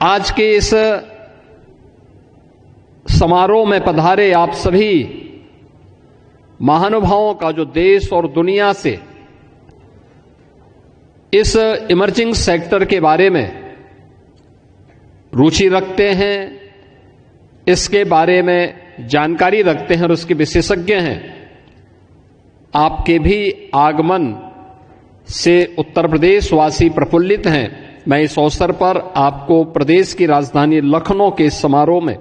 आज के इस समारोह में पधारे आप सभी महानुभावों का जो देश और दुनिया से इस इमर्जिंग सेक्टर के बारे में रुचि रखते हैं, इसके बारे में जानकारी रखते हैं और उसके विशेषज्ञ हैं, आपके भी आगमन से उत्तर प्रदेश वासी प्रफुल्लित हैं। मैं इस अवसर पर आपको प्रदेश की राजधानी लखनऊ के समारोह में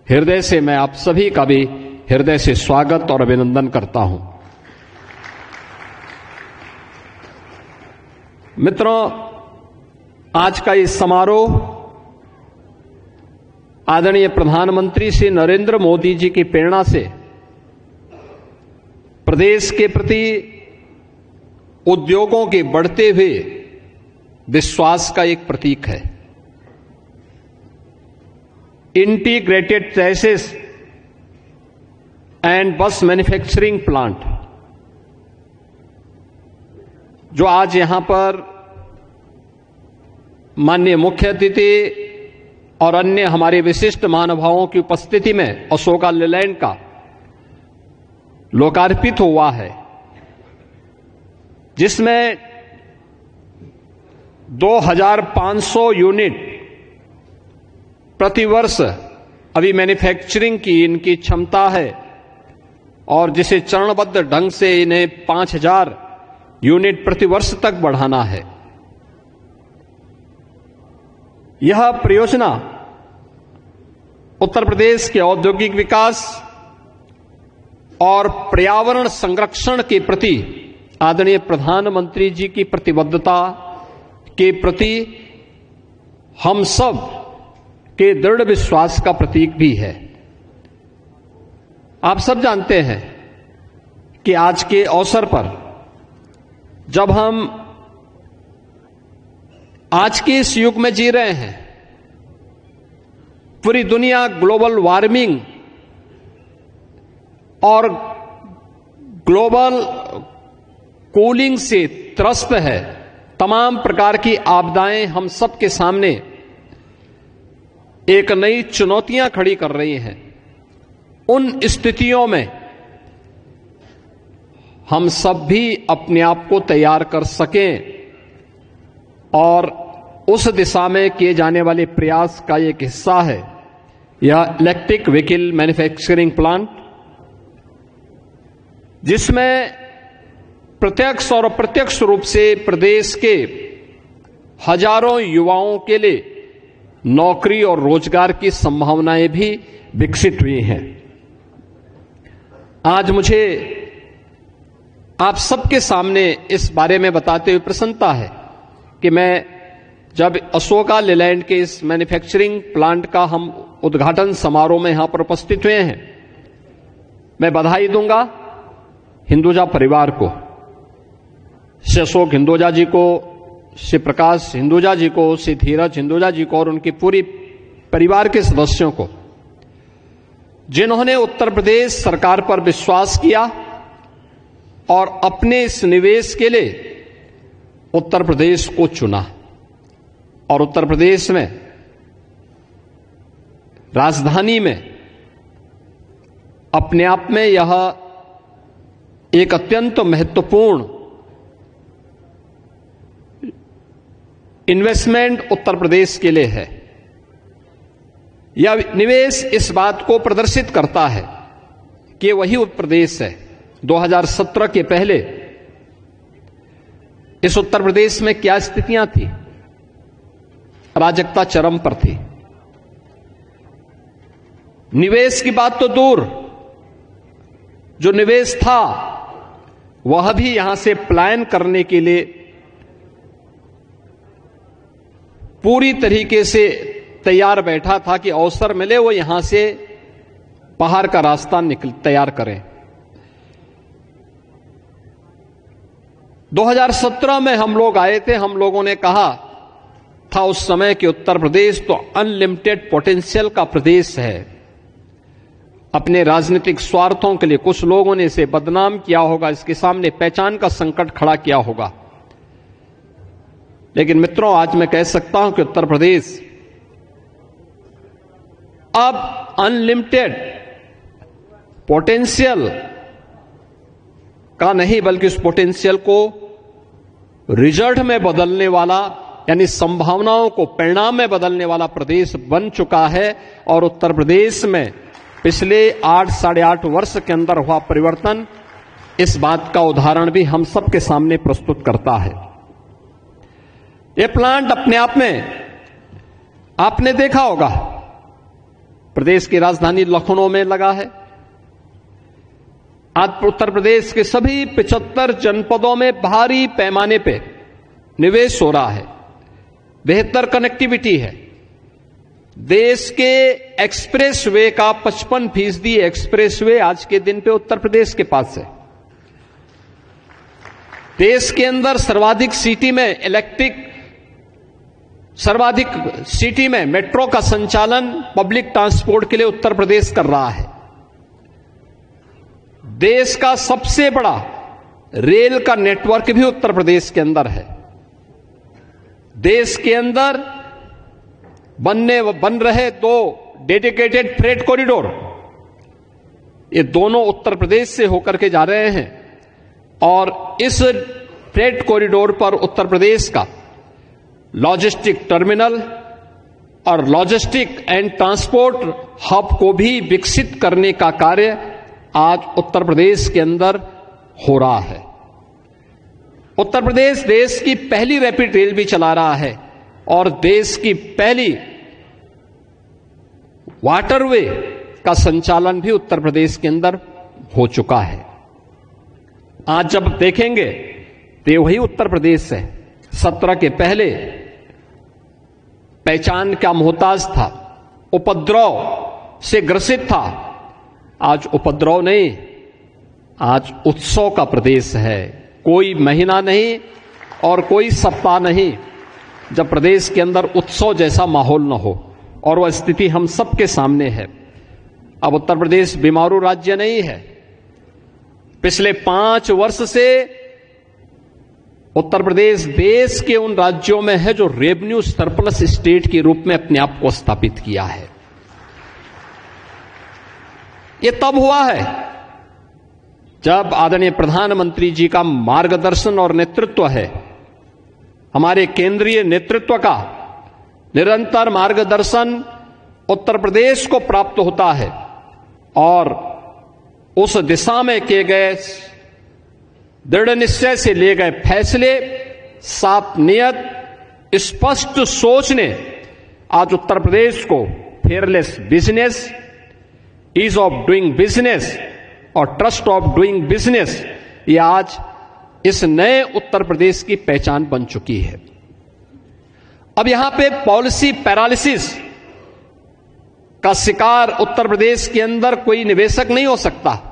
हृदय से मैं आप सभी का भी हृदय से स्वागत और अभिनंदन करता हूं। मित्रों, आज का ये समारोह आदरणीय प्रधानमंत्री श्री नरेंद्र मोदी जी की प्रेरणा से प्रदेश के प्रति उद्योगों के बढ़ते हुए विश्वास का एक प्रतीक है। इंटीग्रेटेड चैसिस एंड बस मैन्युफैक्चरिंग प्लांट जो आज यहां पर माननीय मुख्य अतिथि और अन्य हमारे विशिष्ट महानुभावों की उपस्थिति में अशोका लेलैंड का लोकार्पित हुआ है, जिसमें 2500 यूनिट प्रतिवर्ष अभी मैन्युफैक्चरिंग की इनकी क्षमता है और जिसे चरणबद्ध ढंग से इन्हें 5000 यूनिट प्रतिवर्ष तक बढ़ाना है। यह परियोजना उत्तर प्रदेश के औद्योगिक विकास और पर्यावरण संरक्षण के प्रति आदरणीय प्रधानमंत्री जी की प्रतिबद्धता के प्रति हम सब के दृढ़ विश्वास का प्रतीक भी है। आप सब जानते हैं कि आज के अवसर पर जब हम आज के इस युग में जी रहे हैं, पूरी दुनिया ग्लोबल वार्मिंग और ग्लोबल कूलिंग से त्रस्त है, तमाम प्रकार की आपदाएं हम सब के सामने एक नई चुनौतियां खड़ी कर रही हैं। उन स्थितियों में हम सब भी अपने आप को तैयार कर सकें और उस दिशा में किए जाने वाले प्रयास का एक हिस्सा है यह इलेक्ट्रिक व्हीकल मैन्युफैक्चरिंग प्लांट, जिसमें प्रत्यक्ष और अप्रत्यक्ष रूप से प्रदेश के हजारों युवाओं के लिए नौकरी और रोजगार की संभावनाएं भी विकसित हुई हैं। आज मुझे आप सबके सामने इस बारे में बताते हुए प्रसन्नता है कि मैं जब अशोका लेलैंड के इस मैन्युफैक्चरिंग प्लांट का हम उद्घाटन समारोह में यहां पर उपस्थित हुए हैं, मैं बधाई दूंगा हिंदुजा परिवार को, श्री अशोक हिंदुजा जी को, श्री प्रकाश हिंदुजा जी को, श्री धीरज हिंदुजा जी को और उनके पूरी परिवार के सदस्यों को, जिन्होंने उत्तर प्रदेश सरकार पर विश्वास किया और अपने इस निवेश के लिए उत्तर प्रदेश को चुना। और उत्तर प्रदेश में राजधानी में अपने आप में यह एक अत्यंत महत्वपूर्ण इन्वेस्टमेंट उत्तर प्रदेश के लिए है। यह निवेश इस बात को प्रदर्शित करता है कि वही उत्तर प्रदेश है 2017 के पहले इस उत्तर प्रदेश में क्या स्थितियां थी। अराजकता चरम पर थी। निवेश की बात तो दूर, जो निवेश था वह भी यहां से पलायन करने के लिए पूरी तरीके से तैयार बैठा था कि अवसर मिले वो यहां से बाहर का रास्ता तैयार करें। 2017 में हम लोग आए थे, हम लोगों ने कहा था उस समय कि उत्तर प्रदेश तो अनलिमिटेड पोटेंशियल का प्रदेश है। अपने राजनीतिक स्वार्थों के लिए कुछ लोगों ने इसे बदनाम किया होगा, इसके सामने पहचान का संकट खड़ा किया होगा। लेकिन मित्रों, आज मैं कह सकता हूं कि उत्तर प्रदेश अब अनलिमिटेड पोटेंशियल का नहीं, बल्कि उस पोटेंशियल को रिजल्ट में बदलने वाला, यानी संभावनाओं को परिणाम में बदलने वाला प्रदेश बन चुका है। और उत्तर प्रदेश में पिछले 8-8.5 वर्ष के अंदर हुआ परिवर्तन इस बात का उदाहरण भी हम सबके सामने प्रस्तुत करता है। यह प्लांट अपने आप में आपने देखा होगा, प्रदेश की राजधानी लखनऊ में लगा है। आज उत्तर प्रदेश के सभी 75 जनपदों में भारी पैमाने पे निवेश हो रहा है, बेहतर कनेक्टिविटी है। देश के एक्सप्रेसवे का 55% एक्सप्रेसवे आज के दिन पे उत्तर प्रदेश के पास है। देश के अंदर सर्वाधिक सिटी में मेट्रो का संचालन पब्लिक ट्रांसपोर्ट के लिए उत्तर प्रदेश कर रहा है। देश का सबसे बड़ा रेल का नेटवर्क भी उत्तर प्रदेश के अंदर है। देश के अंदर बन रहे 2 डेडिकेटेड फ्रेट कॉरिडोर, ये दोनों उत्तर प्रदेश से होकर के जा रहे हैं। और इस फ्रेट कॉरिडोर पर उत्तर प्रदेश का लॉजिस्टिक टर्मिनल और लॉजिस्टिक एंड ट्रांसपोर्ट हब को भी विकसित करने का कार्य आज उत्तर प्रदेश के अंदर हो रहा है। उत्तर प्रदेश देश की पहली रैपिड रेल भी चला रहा है और देश की पहली वाटरवे का संचालन भी उत्तर प्रदेश के अंदर हो चुका है। आज जब देखेंगे तो वही उत्तर प्रदेश है 17 के पहले पहचान का मोहताज था, उपद्रव से ग्रसित था। आज उपद्रव नहीं, आज उत्सव का प्रदेश है। कोई महीना नहीं और कोई सप्ताह नहीं जब प्रदेश के अंदर उत्सव जैसा माहौल न हो, और वह स्थिति हम सबके सामने है। अब उत्तर प्रदेश बीमारू राज्य नहीं है। पिछले 5 वर्ष से उत्तर प्रदेश देश के उन राज्यों में है जो रेवेन्यू सरप्लस स्टेट के रूप में अपने आप को स्थापित किया है। यह तब हुआ है जब आदरणीय प्रधानमंत्री जी का मार्गदर्शन और नेतृत्व है, हमारे केंद्रीय नेतृत्व का निरंतर मार्गदर्शन उत्तर प्रदेश को प्राप्त होता है और उस दिशा में किए गए दृढ़ निश्चय से लिए गए फैसले, साफ नियत, स्पष्ट सोच ने आज उत्तर प्रदेश को fearless business, ease of doing business और ट्रस्ट ऑफ डूइंग बिजनेस, ये आज इस नए उत्तर प्रदेश की पहचान बन चुकी है। अब यहां पे पॉलिसी पैरालिसिस का शिकार उत्तर प्रदेश के अंदर कोई निवेशक नहीं हो सकता,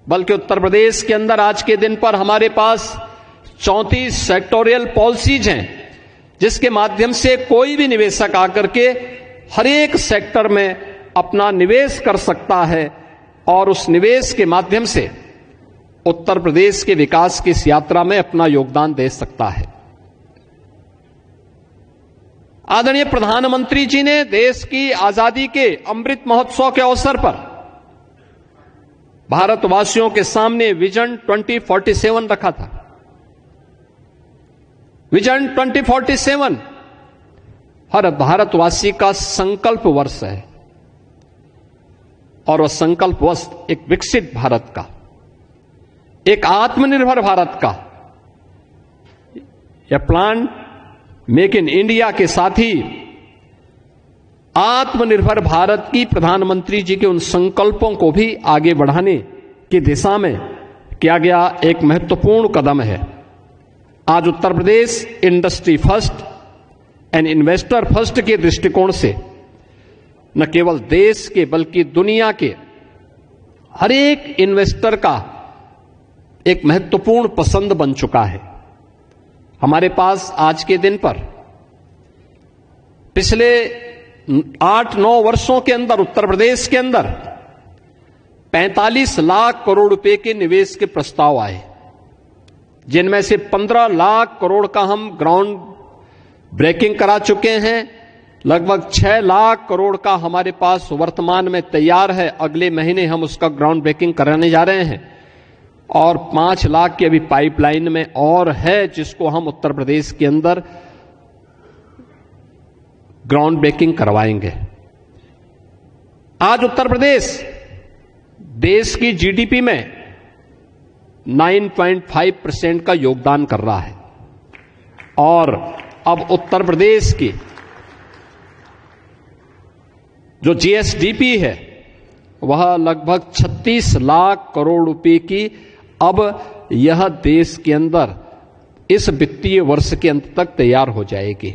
बल्कि उत्तर प्रदेश के अंदर आज के दिन पर हमारे पास 34 सेक्टोरियल पॉलिसीज हैं, जिसके माध्यम से कोई भी निवेशक आकर के हर एक सेक्टर में अपना निवेश कर सकता है और उस निवेश के माध्यम से उत्तर प्रदेश के विकास की इस यात्रा में अपना योगदान दे सकता है। आदरणीय प्रधानमंत्री जी ने देश की आजादी के अमृत महोत्सव के अवसर पर भारतवासियों के सामने विजन 2047 रखा था। विजन 2047 हर भारतवासी का संकल्प वर्ष है और वह संकल्प वर्ष एक विकसित भारत का, एक आत्मनिर्भर भारत का, यह प्लान मेक इन इंडिया के साथ ही आत्मनिर्भर भारत की प्रधानमंत्री जी के उन संकल्पों को भी आगे बढ़ाने की दिशा में किया गया एक महत्वपूर्ण कदम है। आज Uttar Pradesh industry first and investor first के दृष्टिकोण से न केवल देश के बल्कि दुनिया के हर एक इन्वेस्टर का एक महत्वपूर्ण पसंद बन चुका है। हमारे पास आज के दिन पर पिछले 8-9 वर्षों के अंदर उत्तर प्रदेश के अंदर 45 लाख करोड़ रुपए के निवेश के प्रस्ताव आए, जिनमें से 15 लाख करोड़ का हम ग्राउंड ब्रेकिंग करा चुके हैं लगभग 6 लाख करोड़ का हमारे पास वर्तमान में तैयार है। अगले महीने हम उसका ग्राउंड ब्रेकिंग कराने जा रहे हैं और 5 लाख की अभी पाइपलाइन में और है, जिसको हम उत्तर प्रदेश के अंदर ग्राउंड ब्रेकिंग करवाएंगे। आज उत्तर प्रदेश देश की जीडीपी में 9.5% का योगदान कर रहा है और अब उत्तर प्रदेश की जो जीएसडीपी है वह लगभग 36 लाख करोड़ रुपए की अब यह देश के अंदर इस वित्तीय वर्ष के अंत तक तैयार हो जाएगी।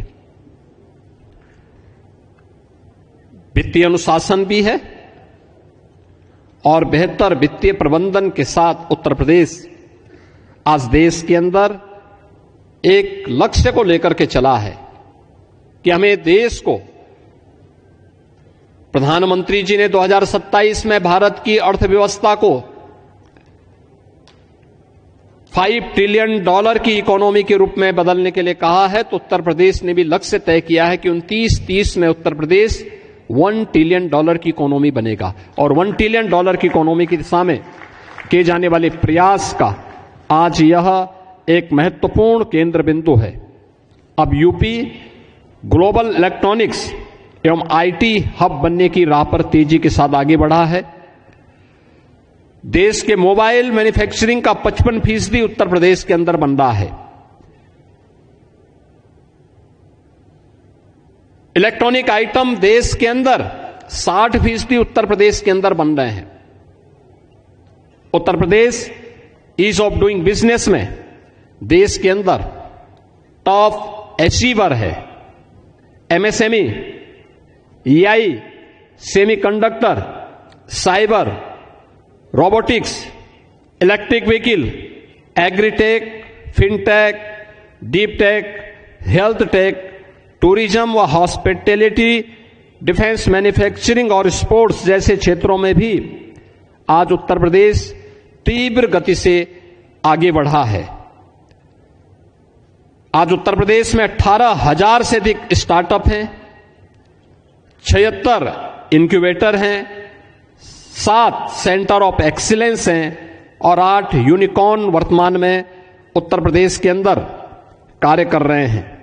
वित्तीय अनुशासन भी है और बेहतर वित्तीय प्रबंधन के साथ उत्तर प्रदेश आज देश के अंदर एक लक्ष्य को लेकर के चला है कि हमें देश को, प्रधानमंत्री जी ने 2027 में भारत की अर्थव्यवस्था को $5 ट्रिलियन की इकोनॉमी के रूप में बदलने के लिए कहा है, तो उत्तर प्रदेश ने भी लक्ष्य तय किया है कि 29-30 में उत्तर प्रदेश $1 ट्रिलियन की इकोनॉमी बनेगा और $1 ट्रिलियन की इकोनॉमी की दिशा में किए जाने वाले प्रयास का आज यह एक महत्वपूर्ण केंद्र बिंदु है। अब यूपी ग्लोबल इलेक्ट्रॉनिक्स एवं आईटी हब बनने की राह पर तेजी के साथ आगे बढ़ा है। देश के मोबाइल मैन्युफैक्चरिंग का 55% उत्तर प्रदेश के अंदर बन रहा है। इलेक्ट्रॉनिक आइटम देश के अंदर 60% उत्तर प्रदेश के अंदर बन रहे हैं। Uttar Pradesh ease of doing business में देश के अंदर टॉप अचीवर है। MSME, EI, semiconductor, cyber, robotics, electric vehicle, agritech, fintech, deep tech, health take, tourism व हॉस्पिटैलिटी, डिफेंस, मैन्युफैक्चरिंग और स्पोर्ट्स जैसे क्षेत्रों में भी आज उत्तर प्रदेश तीव्र गति से आगे बढ़ा है। आज उत्तर प्रदेश में 18,000 से अधिक स्टार्टअप हैं, 76 इंक्यूबेटर हैं, 7 सेंटर ऑफ एक्सीलेंस हैं और 8 यूनिकॉर्न वर्तमान में उत्तर प्रदेश के अंदर कार्य कर रहे हैं।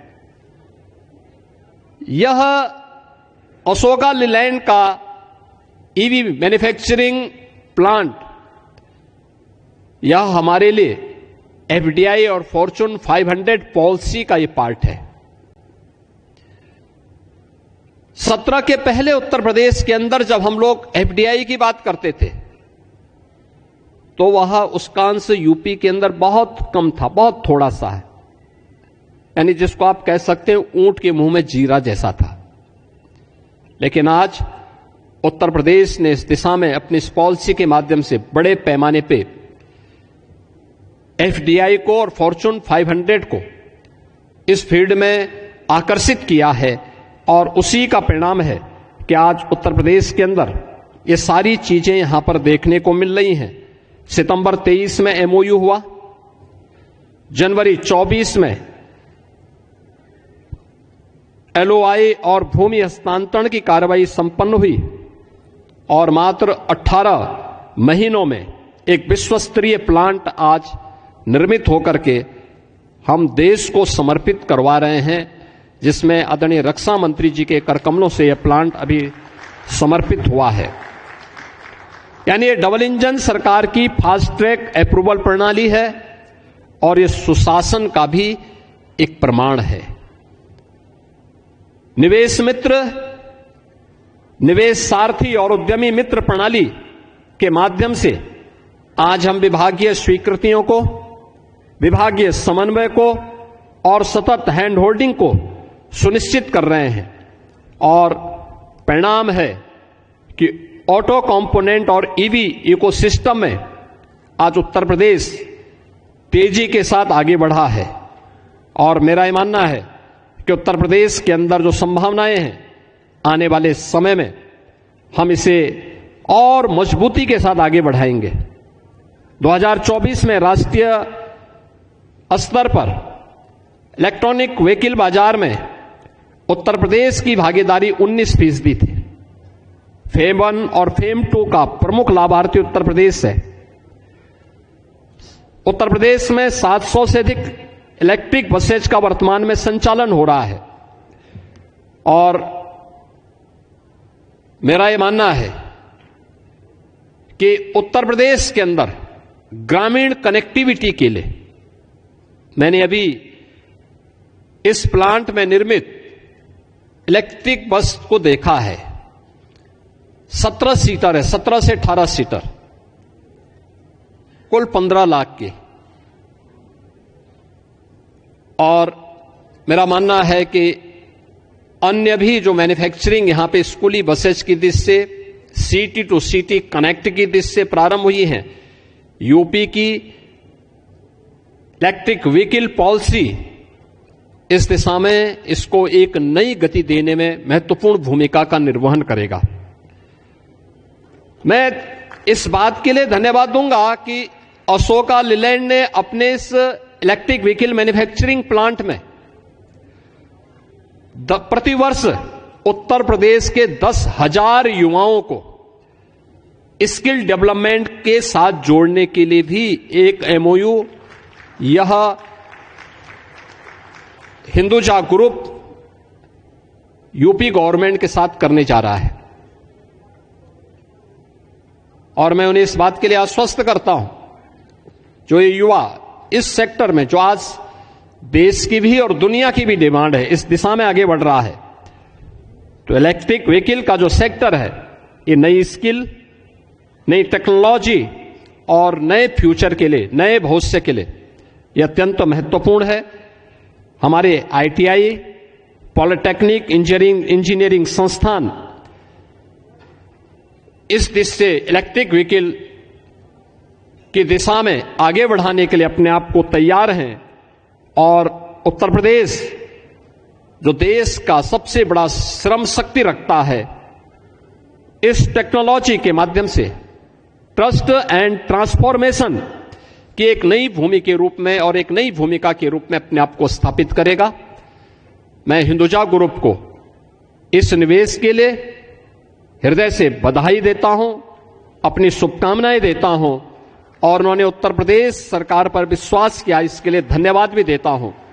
यह अशोका लीलैंड का ईवी मैन्युफैक्चरिंग प्लांट, यह हमारे लिए एफडीआई और फॉर्च्यून 500 पॉलिसी का यह पार्ट है। 17 के पहले उत्तर प्रदेश के अंदर जब हम लोग एफडीआई की बात करते थे तो वह उसका अंश यूपी के अंदर बहुत कम था, बहुत थोड़ा सा है, यानी जिसको आप कह सकते हैं ऊंट के मुंह में जीरा जैसा था। लेकिन आज उत्तर प्रदेश ने इस दिशा में अपनी इस पॉलिसी के माध्यम से बड़े पैमाने पे एफडीआई को और फॉर्च्यून 500 को इस फील्ड में आकर्षित किया है और उसी का परिणाम है कि आज उत्तर प्रदेश के अंदर ये सारी चीजें यहां पर देखने को मिल रही हैं। सितंबर 23 में एमओयू हुआ, जनवरी 24 में एलओआई और भूमि हस्तांतरण की कार्रवाई संपन्न हुई और मात्र 18 महीनों में एक विश्वस्तरीय प्लांट आज निर्मित होकर के हम देश को समर्पित करवा रहे हैं, जिसमें आदरणीय रक्षा मंत्री जी के करकमलों से यह प्लांट अभी समर्पित हुआ है। यानी ये डबल इंजन सरकार की फास्ट ट्रैक अप्रूवल प्रणाली है और ये सुशासन का भी एक प्रमाण है। निवेश मित्र, निवेश सारथी और उद्यमी मित्र प्रणाली के माध्यम से आज हम विभागीय स्वीकृतियों को, विभागीय समन्वय को और सतत हैंड होल्डिंग को सुनिश्चित कर रहे हैं और परिणाम है कि ऑटो कंपोनेंट और ईवी इकोसिस्टम में आज उत्तर प्रदेश तेजी के साथ आगे बढ़ा है और मेरा यह मानना है कि उत्तर प्रदेश के अंदर जो संभावनाएं हैं आने वाले समय में हम इसे और मजबूती के साथ आगे बढ़ाएंगे। 2024 में राष्ट्रीय स्तर पर इलेक्ट्रॉनिक व्हीकल बाजार में उत्तर प्रदेश की भागीदारी 19% थी। फेम 1 और फेम 2 का प्रमुख लाभार्थी उत्तर प्रदेश है। उत्तर प्रदेश में 700 से अधिक इलेक्ट्रिक बसेज का वर्तमान में संचालन हो रहा है और मेरा यह मानना है कि उत्तर प्रदेश के अंदर ग्रामीण कनेक्टिविटी के लिए मैंने अभी इस प्लांट में निर्मित इलेक्ट्रिक बस को देखा है। 17 सीटर है, 17 से 18 सीटर, कुल 15 लाख के। और मेरा मानना है कि अन्य भी जो मैन्युफैक्चरिंग यहां पे स्कूली बसेज की दृष्टि से सिटी टू सिटी कनेक्ट की दृष्टि से प्रारंभ हुई हैं, यूपी की इलेक्ट्रिक व्हीकल पॉलिसी इस दिशा में इसको एक नई गति देने में महत्वपूर्ण भूमिका का निर्वहन करेगा। मैं इस बात के लिए धन्यवाद दूंगा कि अशोका लीलैंड ने अपने इस इलेक्ट्रिक व्हीकल मैन्युफैक्चरिंग प्लांट में प्रतिवर्ष उत्तर प्रदेश के 10,000 युवाओं को स्किल डेवलपमेंट के साथ जोड़ने के लिए भी एक एमओयू यह हिंदुजा ग्रुप यूपी गवर्नमेंट के साथ करने जा रहा है। और मैं उन्हें इस बात के लिए आश्वस्त करता हूं, जो ये युवा इस सेक्टर में, जो आज देश की भी और दुनिया की भी डिमांड है, इस दिशा में आगे बढ़ रहा है, तो इलेक्ट्रिक व्हीकल का जो सेक्टर है, ये नई स्किल, नई टेक्नोलॉजी और नए फ्यूचर के लिए, नए भविष्य के लिए यह अत्यंत महत्वपूर्ण है। हमारे आईटीआई, पॉलिटेक्निक, इंजीनियरिंग संस्थान इस दिशा से इलेक्ट्रिक व्हीकल की दिशा में आगे बढ़ाने के लिए अपने आप को तैयार हैं। और उत्तर प्रदेश जो देश का सबसे बड़ा श्रम शक्ति रखता है, इस टेक्नोलॉजी के माध्यम से ट्रस्ट एंड ट्रांसफॉर्मेशन की एक नई भूमि के रूप में और एक नई भूमिका के रूप में अपने आप को स्थापित करेगा। मैं हिंदुजा ग्रुप को इस निवेश के लिए हृदय से बधाई देता हूं, अपनी शुभकामनाएं देता हूं और उन्होंने उत्तर प्रदेश सरकार पर विश्वास किया, इसके लिए धन्यवाद भी देता हूं।